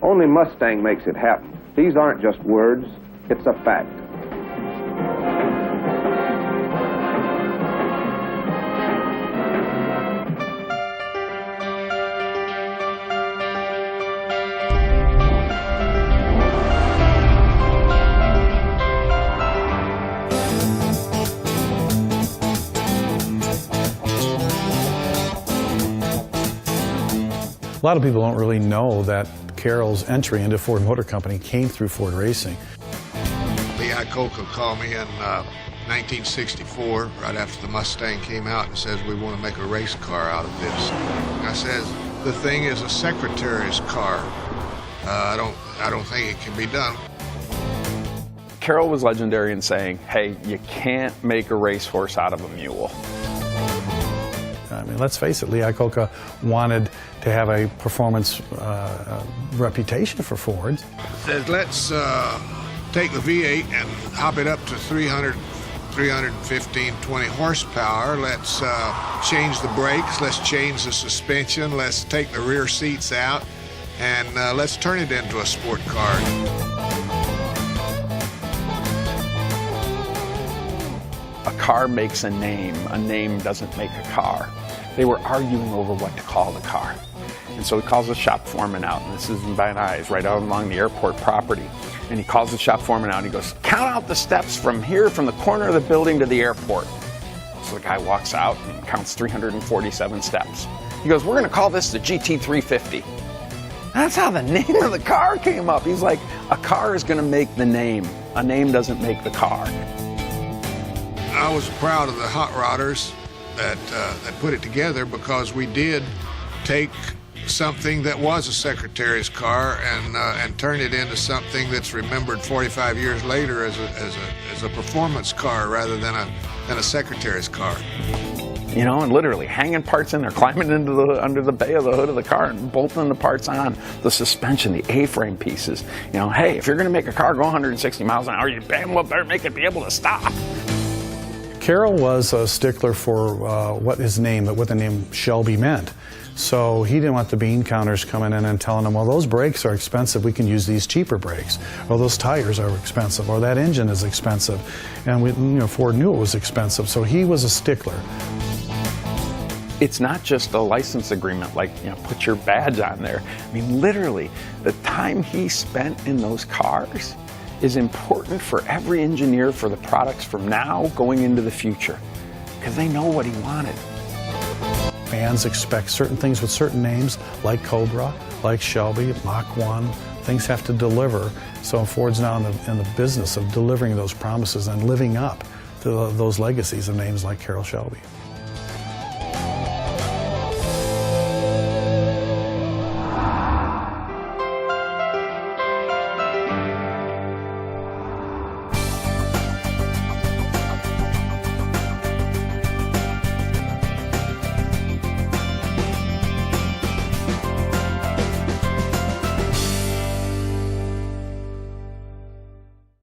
Only Mustang makes it happen. These aren't just words, it's a fact. A lot of people don't really know that Carroll's entry into Ford Motor Company came through Ford Racing. Lee Iacocca called me in 1964, right after the Mustang came out, and says, we want to make a race car out of this. I says, the thing is a secretary's car. I don't think it can be done. Carroll was legendary in saying, hey, you can't make a racehorse out of a mule. I mean, let's face it, Lee Iacocca wanted to have a performance reputation for Ford. Says, let's take the V8 and hop it up to 315, 20 horsepower. Let's change the brakes. Let's change the suspension. Let's take the rear seats out, and let's turn it into a sport car. A car makes a name doesn't make a car. They were arguing over what to call the car. And so he calls the shop foreman out, and this is in Van Nuys, right out along the airport property. And he calls the shop foreman out, and he goes, count out the steps from here, from the corner of the building to the airport. So the guy walks out and counts 347 steps. He goes, we're gonna call this the GT350. That's how the name of the car came up. He's like, a car is gonna make the name. A name doesn't make the car. I was proud of the hot rodders that put it together, because we did take something that was a secretary's car and turn it into something that's remembered 45 years later as a performance car rather than a secretary's car. You know, and literally hanging parts in there, climbing into under the bay of the hood of the car and bolting the parts on, the suspension, the A-frame pieces. You know, hey, if you're going to make a car go 160 miles an hour, you damn well better make it be able to stop. Carroll was a stickler for what the name Shelby meant. So he didn't want the bean counters coming in and telling them, well, those brakes are expensive, we can use these cheaper brakes. Or those tires are expensive, or that engine is expensive. And Ford knew it was expensive, so he was a stickler. It's not just a license agreement, like, put your badge on there. I mean, literally, the time he spent in those cars is important for every engineer for the products from now going into the future, because they know what he wanted. Fans expect certain things with certain names, like Cobra, like Shelby, Mach 1. Things have to deliver. So Ford's now in the business of delivering those promises and living up to those legacies of names like Carroll Shelby.